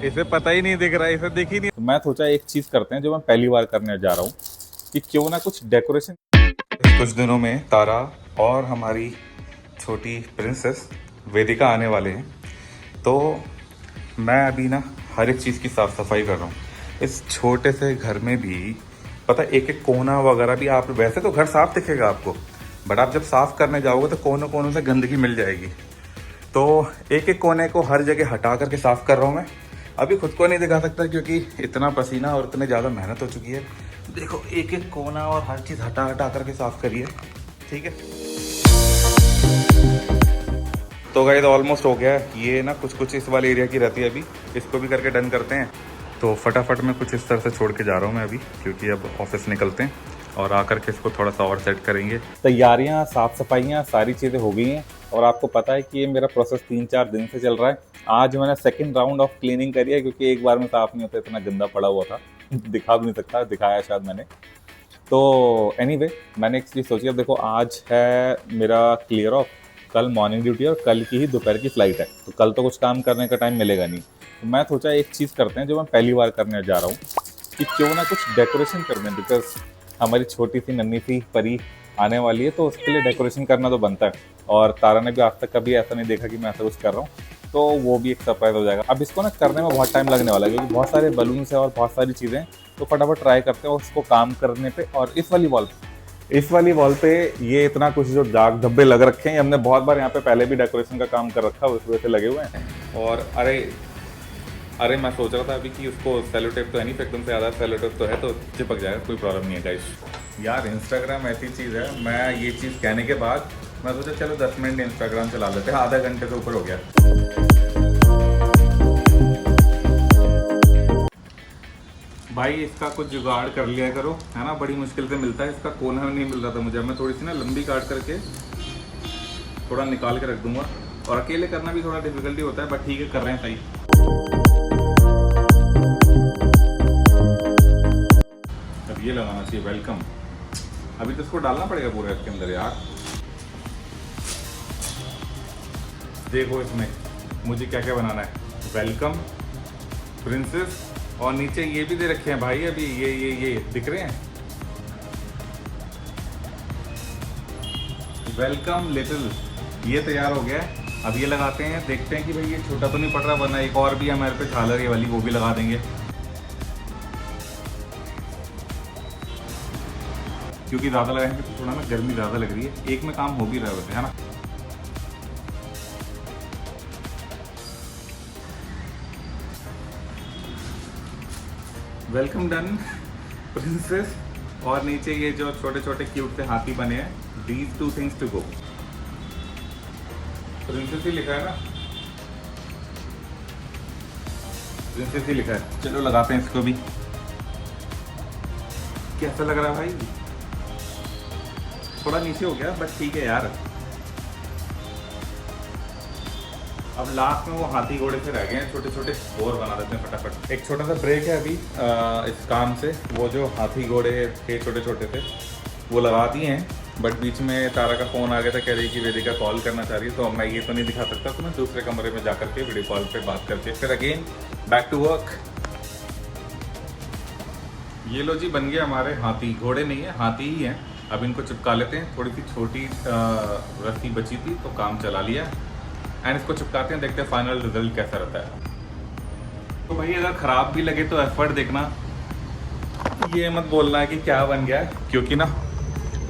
इसे पता ही नहीं दिख रहा, इसे दिख ही नहीं। तो मैं सोचा एक चीज करते हैं जो मैं पहली बार करने जा रहा हूँ, कि क्यों ना कुछ डेकोरेशन। कुछ दिनों में तारा और हमारी छोटी प्रिंसेस वेदिका आने वाले हैं, तो मैं अभी ना हर एक चीज़ की साफ़ सफाई कर रहा हूँ। इस छोटे से घर में भी पता एक एक कोना वगैरह भी, आप वैसे तो घर साफ दिखेगा आपको, बट आप जब साफ़ करने जाओगे तो कोनों कोनों से गंदगी मिल जाएगी। तो एक एक कोने को हर जगह हटा करके साफ़ कर रहा हूँ मैं। अभी खुद को नहीं दिखा सकता क्योंकि इतना पसीना और इतने ज़्यादा मेहनत हो चुकी है। देखो एक एक कोना और हर चीज़ हटा हटा करके साफ़ करिए, ठीक है। तो गाइस ऑलमोस्ट हो गया है। ये ना कुछ कुछ इस वाले एरिया की रहती है, अभी इसको भी करके डन करते हैं। तो फटाफट मैं कुछ इस तरह से छोड़ के जा रहा हूँ मैं अभी, क्योंकि अब ऑफिस निकलते हैं और आकर के इसको थोड़ा सा और सेट करेंगे। तैयारियाँ, साफ़ सफाइयाँ, सारी चीज़ें हो गई हैं। और आपको पता है कि ये मेरा प्रोसेस 3-4 दिन से चल रहा है। आज मैंने सेकेंड राउंड ऑफ क्लीनिंग करी है, क्योंकि एक बार में साफ़ नहीं होता, इतना गंदा पड़ा हुआ था। दिखा भी नहीं सकता, दिखाया शायद मैंने। तो एनीवे मैंने एक चीज़ सोची। अब देखो आज है मेरा क्लियर ऑफ, कल मॉर्निंग ड्यूटी है और कल की ही दोपहर की फ़्लाइट है, तो कल तो कुछ काम करने का टाइम मिलेगा नहीं। तो मैं सोचा एक चीज़ करते हैं जो मैं पहली बार करने जा रहा हूँ, कि क्यों ना कुछ डेकोरेशन कर दें, बिकॉज हमारी छोटी सी नन्ही सी परी आने वाली है, तो उसके लिए डेकोरेशन करना तो बनता है। और तारा ने भी आज तक कभी ऐसा नहीं देखा कि मैं ऐसा कुछ कर रहा हूँ, तो वो भी एक सरप्राइज हो जाएगा। अब इसको ना करने में बहुत टाइम लगने वाला है, क्योंकि बहुत सारे बलून्स हैं और बहुत सारी चीज़ें। तो फटाफट ट्राई करते हैं उसको काम करने पे। और इस वाली वॉल पे ये इतना कुछ जो दाग धब्बे लग रखे हैं, हमने बहुत बार यहाँ पे पहले भी डेकोरेशन का काम कर रखा है, उस वजह से लगे हुए हैं। और अरे मैं सोच रहा था अभी कि उसको सेलो टेप तो है नहीं, एकदम से ज़्यादा सेलो टेप तो है, तो चिपक जाएगा, कोई प्रॉब्लम नहीं है गाइस। यार इंस्टाग्राम ऐसी चीज़ है, मैं ये चीज़ कहने के बाद मैं सोचा चलो 10 मिनट इंस्टाग्राम चला लेते हैं, आधा घंटे से ऊपर हो गया। भाई इसका कुछ जुगाड़ कर लिया करो, है ना, बड़ी मुश्किल से मिलता है। इसका कोना नहीं मिल रहा था मुझे, मैं थोड़ी सी ना लंबी काट करके थोड़ा निकाल के रख दूंगा। और अकेले करना भी थोड़ा डिफिकल्टी होता है, बट ठीक है, कर रहे हैं सही। अब ये लगाना चाहिए वेलकम। अभी तो इसको डालना पड़ेगा पूरा इसके अंदर यार। देखो इसमें मुझे क्या क्या बनाना है। वेलकम, प्रिंसेस, और नीचे ये भी दे रखे हैं भाई अभी, ये दिख रहे हैं, वेलकम लिटिल। ये तैयार हो गया है। अब ये लगाते हैं, देखते हैं कि भाई ये छोटा तो नहीं पड़ रहा, वरना एक और भी हमारे पे झालर ये वाली वो भी लगा देंगे, क्योंकि ज़्यादा लगाएंगे तो थोड़ा ना गर्मी ज़्यादा लग रही है। एक में काम हो भी रहा है वैसे, है ना। Welcome done princess. और नीचे ये जो छोटे छोटे क्यूट से हाथी बने हैं, these 2 things to go. Princess ही लिखा है ना, प्रिंसेस ही लिखा है। चलो लगाते हैं इसको भी। कैसा लग रहा है भाई? थोड़ा नीचे हो गया बट ठीक है यार। अब लास्ट में वो हाथी घोड़े से रह गए हैं, छोटे छोटे और बना देते हैं फटाफट। एक छोटा सा ब्रेक है अभी इस काम से। वो जो हाथी घोड़े थे छोटे छोटे थे वो लगा दिए हैं, बट बीच में तारा का फ़ोन आ गया था, कह रही कि वेदिका कॉल करना चाह रही है। तो मैं ये तो नहीं दिखा सकता, तो मैं दूसरे कमरे में जा करके वीडियो कॉल पे बात करके फिर अगेन बैक टू वर्क। ये लो जी, बन गया हमारे हाथी। घोड़े नहीं है, हाथी ही है। अब इनको चिपका लेते हैं। थोड़ी सी छोटी रस्सी बची थी तो काम चला लिया, एंड इसको चिपकाते हैं, देखते हैं फाइनल रिजल्ट कैसा रहता है। तो भाई अगर ख़राब भी लगे तो एफर्ट देखना, ये मत बोलना है कि क्या बन गया है, क्योंकि ना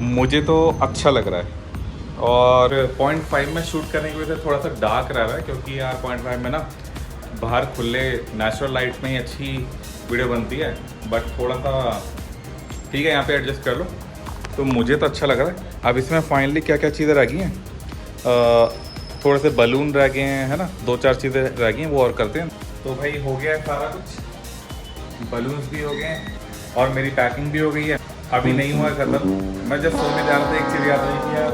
मुझे तो अच्छा लग रहा है। और 0.5 में शूट करने की वजह से थोड़ा सा डार्क रह रहा है, क्योंकि यार 0.5 में ना बाहर खुले नेचुरल लाइट में ही अच्छी वीडियो बनती है, बट थोड़ा सा ठीक है, यहाँ पे एडजस्ट कर लो। तो मुझे तो अच्छा लग रहा है। अब इसमें फाइनली क्या क्या चीज़ें रह गई हैं, थोड़े से बलून रह गए हैं, है ना, 2-4 चीज़ें रह गई हैं, वो और करते हैं। तो भाई हो गया है सारा कुछ, बलून्स भी हो गए हैं और मेरी पैकिंग भी हो गई है। अभी नहीं हुआ खत्म। मैं जब सोने जा रहा था एक चीज़ याद आई कि यार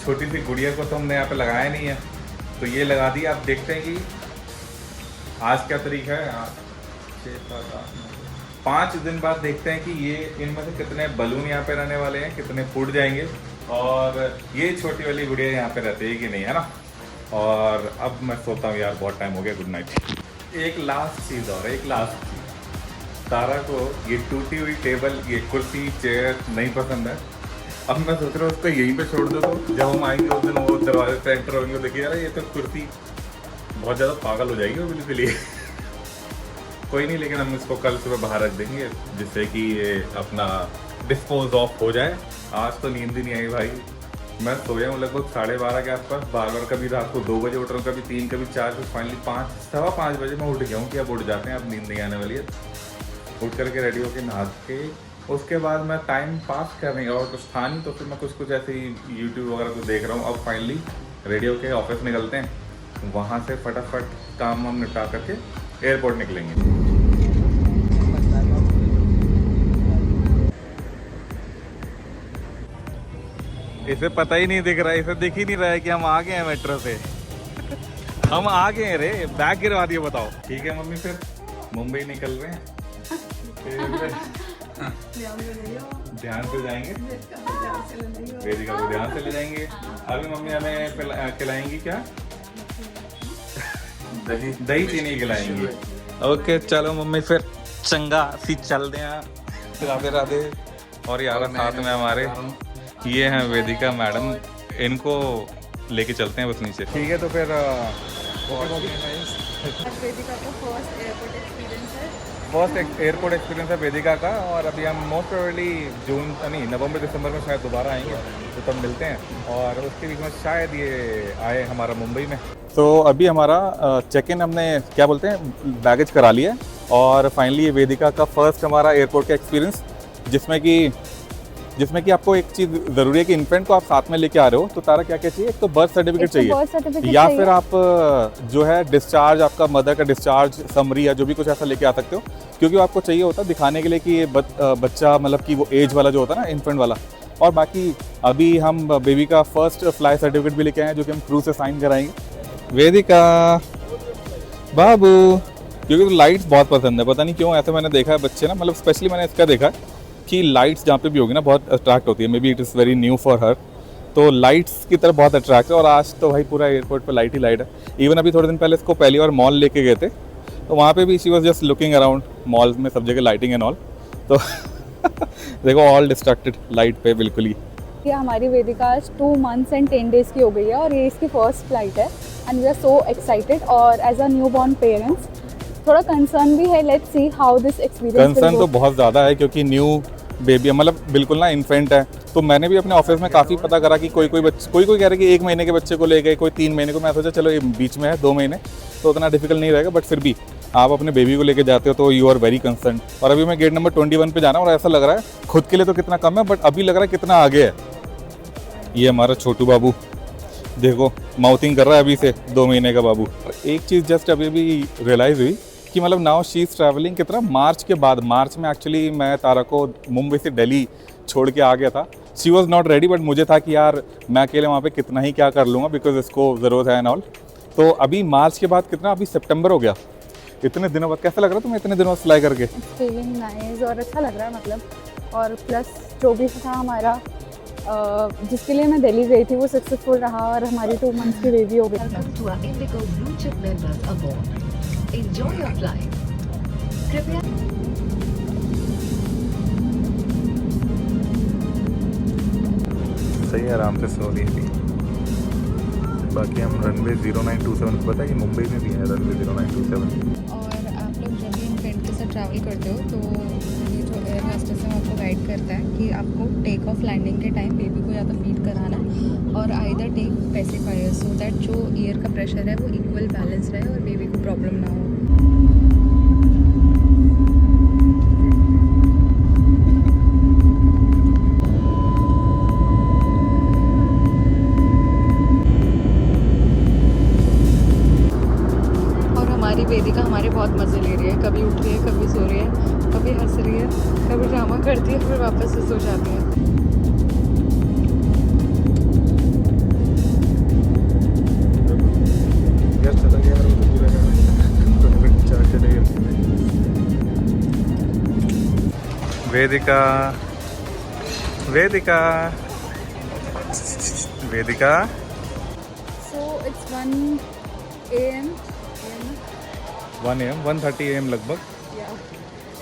छोटी सी गुड़िया को तो हमने यहाँ पे लगाया नहीं है, तो ये लगा दी। आप देखते हैं कि आज क्या तारीख है, 5 दिन बाद देखते हैं कि ये इनमें से कितने बलून यहाँ पे रहने वाले हैं, कितने फूट जाएंगे, और ये छोटी वाली गुड़िया यहाँ पे रहती है कि नहीं, है ना। और अब मैं सोता हूँ यार, बहुत टाइम हो गया, गुड नाइट। एक लास्ट चीज़ और एक लास्ट चीज़, तारा को ये टूटी हुई टेबल, ये कुर्सी चेयर नहीं पसंद है। अब मैं सोच रहा हूँ उसको यहीं पे छोड़ दो, तो जब हम आएंगे उस दिन वो दरवाजे से एंटर होंगे देखिए यार ये तो कुर्सी बहुत ज़्यादा पागल हो जाएगी वो बिल्कुल ही। कोई नहीं, लेकिन हम इसको कल सुबह बाहर रख देंगे जिससे कि ये अपना डिस्पोज ऑफ हो जाए। आज तो नींद ही नहीं आई भाई, मैं सोया हूँ लगभग 12:30 के आसपास, बार बार कभी रात को 2 बजे उठ रहा हूँ, कभी 3, कभी 4, फिर फाइनली 5, 5:15 बजे मैं उठ गया हूँ कि अब उठ जाते हैं, अब नींद नहीं आने वाली है। उठ करके रेडी होके नहा के उसके बाद मैं टाइम पास कर रही हूँ और कुछ था नहीं, तो फिर मैं कुछ ऐसे ही यूट्यूब वगैरह कुछ देख रहा हूँ। अब फाइनली रेडी होके ऑफिस निकलते हैं, वहाँ से फटाफट काम हम निपटा करके एयरपोर्ट निकलेंगे। इसे पता ही नहीं दिख रहा है, इसे दिख ही नहीं रहा है कि हम आ गए हैं मेट्रो से। हम आ गए हैं रे, बैग गिरवा दिए बताओ। ठीक है मम्मी, फिर मुंबई निकल रहे हैं। ध्यान से जाएंगे, वेदिका को ध्यान से ले जाएंगे। अभी मम्मी हमें खिलाएंगी क्या? दही चीनी खिलाएंगी। ओके चलो मम्मी, फिर चंगा सी चल दे। राधे राधे। और यार साथ में हमारे ये हैं वेदिका मैडम, इनको लेके चलते हैं बस नीचे। ठीक है, तो फिर वेदिका का फर्स्ट एयरपोर्ट एक्सपीरियंस है वेदिका का। और अभी हम मोस्ट प्रोबेबली नवंबर दिसंबर में शायद दोबारा आएंगे, तो तब मिलते हैं। और उसके बीच में शायद ये आए हमारा मुंबई में। तो अभी हमारा चेक इन हमने क्या बोलते हैं बैगेज करा लिया है, और फाइनली ये वेदिका का फर्स्ट हमारा एयरपोर्ट का एक्सपीरियंस, जिसमें कि आपको एक चीज़ ज़रूरी है कि इन्फेंट को आप साथ में लेके आ रहे हो, तो तारा क्या क्या चाहिए? एक तो बर्थ सर्टिफिकेट चाहिए, या फिर आप जो है डिस्चार्ज, आपका मदर का डिस्चार्ज समरी या जो भी कुछ ऐसा लेके आ सकते हो, क्योंकि वो आपको चाहिए होता है दिखाने के लिए कि ये बच्चा मतलब कि वो एज वाला जो होता है ना, इन्फेंट वाला। और बाकी अभी हम बेबी का फर्स्ट फ्लाई सर्टिफिकेट भी लेके आए हैं, जो कि हम क्रू से साइन कराएंगे। वेदिका बाबू, क्योंकि तो लाइट्स बहुत पसंद है, पता नहीं क्यों, ऐसे मैंने देखा है बच्चे ना, मतलब स्पेशली मैंने इसका देखा है कि लाइट्स जहाँ पे भी होगी ना बहुत अट्रैक्ट होती है। May be it is very new for her, तो लाइट्स की तरफ बहुत अट्रैक्ट है। और आज तो भाई पूरा एयरपोर्ट पे लाइट ही लाइट है। इवन अभी थोड़े दिन पहले इसको पहली बार मॉल लेके गए थे, तो वहाँ पे भी she was just looking around mall में, सब जगह लाइटिंग एंड ऑल। तो देखो ऑल डिस्ट्रैक्टेड लाइट पे बिल्कुल ही। ये हमारी वेदिका आज 2 months and 10 days की हो गई है, और ये इसकी फर्स्ट फ्लाइट है, and we are so excited. और as a new born parents थोड़ा कंसर्न भी है, let's see how this experience. Concern तो बहुत ज़्यादा है, क्योंकि न्यू बेबी मतलब बिल्कुल ना इन्फेंट है। तो मैंने भी अपने ऑफिस में काफ़ी पता करा कि कोई कह रहा है कि 1 महीने के बच्चे को ले गए, कोई 3 महीने को। मैं सोचा चलो ये बीच में है 2 महीने, तो उतना डिफिकल्ट नहीं रहेगा, बट फिर भी आप अपने बेबी को लेके जाते हो तो यू आर वेरी कंसर्न। और अभी मैं गेट नंबर 21 पे जाना, और ऐसा लग रहा है खुद के लिए तो कितना कम है, बट अभी लग रहा है कितना आगे है। ये हमारा छोटू बाबू देखो माउथिंग कर रहा है अभी से, 2 महीने का बाबू। एक चीज़ जस्ट अभी भी रियलाइज़ हुई कि मतलब नाउ शी इज़ ट्रैवलिंग कितना मार्च के बाद। मार्च में एक्चुअली मैं तारा को मुंबई से दिल्ली छोड़ के आ गया था। She was not ready, but मुझे था कि यार मैं अकेले वहाँ पे कितना ही क्या कर लूँगा, बिकॉज इसको ज़रूरत है एंड ऑल। तो अभी मार्च के बाद कितना, अभी सितंबर हो गया। इतने दिनों बाद कैसा लग रहा है तुम्हें, इतने दिनों बाद फ्लाई करके? फीलिंग नाइस और अच्छा लग रहा है मतलब। और प्लस जो भी था हमारा जिसके लिए मैं दिल्ली गई थी वो सक्सेसफुल रहा, और हमारी 2 months की बेबी हो गई। Enjoy your flight. कृपया सही है, आराम से सो रही थी। बाकी हम रनवे 0927 पता है कि मुंबई में भी है रनवे 0927। और आप लोग जब भी इन्फेंट के साथ ट्रैवल करते हो तो ये जो एयर होस्टेस है आपको गाइड करता है कि आपको टेक ऑफ लैंडिंग के टाइम बेबी को या तो फीड कराना और either take pacifier, so that जो एयर का प्रेशर है वो इक्वल बैलेंस रहे और बेबी को प्रॉब्लम ना हो। हमारी वेदिका हमारे बहुत मज़े ले रही है, कभी उठ रही है, कभी सो रही है, कभी हंस रही है, कभी ड्रामा करती है, फिर वापस से सो जाती है। वेदिका वेदिका वेदिका। So it's 1 AM 1 AM 1:30 AM लगभग।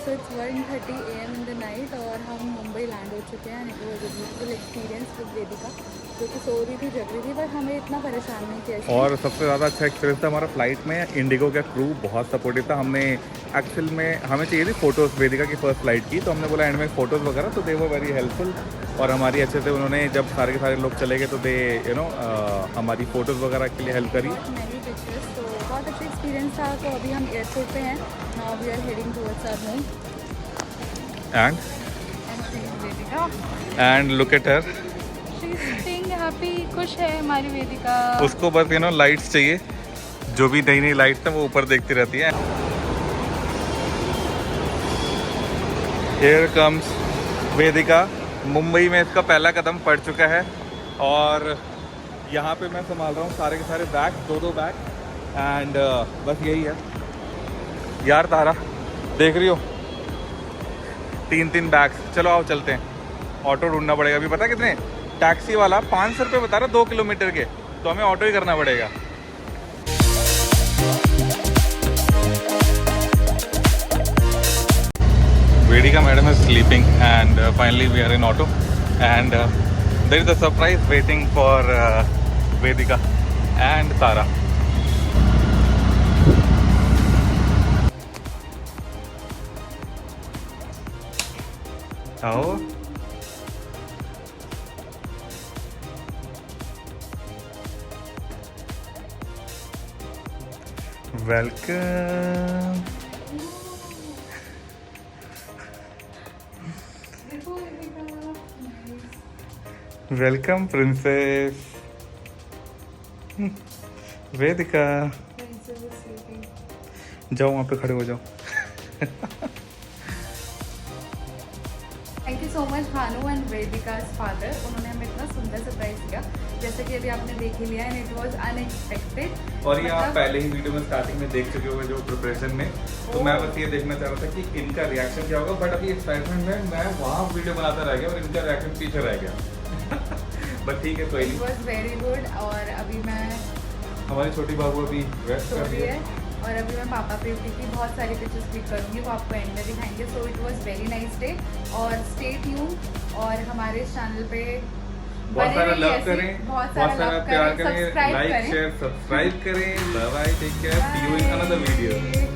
So it's 1:30 AM in the night और हम मुंबई लैंड हो चुके हैं। It was a beautiful experience with Vedika, जो कि सो रही थी, जग रही थी, पर हमें इतना परेशान नहीं किया। और सबसे ज़्यादा अच्छा एक्सपीरियंस था हमारा फ्लाइट में। इंडिगो का क्रू बहुत सपोर्टिव था। हमने एक्चुअल में हमें चाहिए थी फ़ोटोज़ वेदिका की फ़र्स्ट फ्लाइट की, तो हमने बोला एंड में फ़ोटोज़ वगैरह, तो दे वो वेरी हेल्पफुल और हमारी अच्छे से उन्होंने जब सारे के सारे लोग चले गए तो दे हमारी फ़ोटोज़ वगैरह के लिए हेल्प करी। मैनी पिक्चर्स, तो बहुत अच्छा एक्सपीरियंस था। तो अभी हम एयरपोर्ट पे हैं, now we are heading towards our home. And look at her, she is sitting happy, खुश है हमारी वेदिका। उसको बस लाइट्स चाहिए, जो भी नई नई लाइट्स है वो ऊपर देखती रहती है। Here comes वेदिका। मुंबई में इसका पहला कदम पड़ चुका है और यहाँ पे मैं संभाल रहा हूँ सारे के सारे बैग, 2-2 बैग एंड बस यही है यार। तारा देख रही हो, 3-3 बैग। चलो आओ चलते हैं, ऑटो ढूंढना पड़ेगा। अभी पता कितने, टैक्सी वाला 500 रुपये बता रहा 2 किलोमीटर के, तो हमें ऑटो ही करना पड़ेगा। Vedika madam is sleeping and finally we are in auto and there is a surprise waiting for Vedika and Tara. आओ, वेलकम। Welcome princess Vedika. जाओ वहाँ पे खड़े हो जाओ। Thank you so much Bhanu and Vedika's father, उन्होंने हमें इतना सुंदर सरप्राइज किया, जैसे कि अभी आपने देख ही लिया एंड इट वाज अनएक्सपेक्टेड। और ये आप पहले ही वीडियो में स्टार्टिंग में देख चुके होंगे जो प्रिपरेशन में, तो मैं बस ये देखना चाह रहा था कि इनका रिएक्शन क्या होगा, बट अभी एक्साइटमेंट में मैं वहाँ वीडियो बनाता रह गया और इनका रिएक्शन पीछे रह गया। बट ठीक है, कोई नहीं। It was very good. और अभी मैं हमारी छोटी बाबू अभी रेस्ट कर रही है और अभी मैं पापा प्रीति की बहुत सारी पिक्चर्स क्लिक करूँगी, वो आपको एंड में दिखाएंगे। So it was very nice day और स्टे ट्यून और हमारे चैनल पे बहुत सारा लव करें, बहुत सारा प्यार करें, लाइक शेयर सब्सक्राइब करें। Bye bye, take care, see you in another video.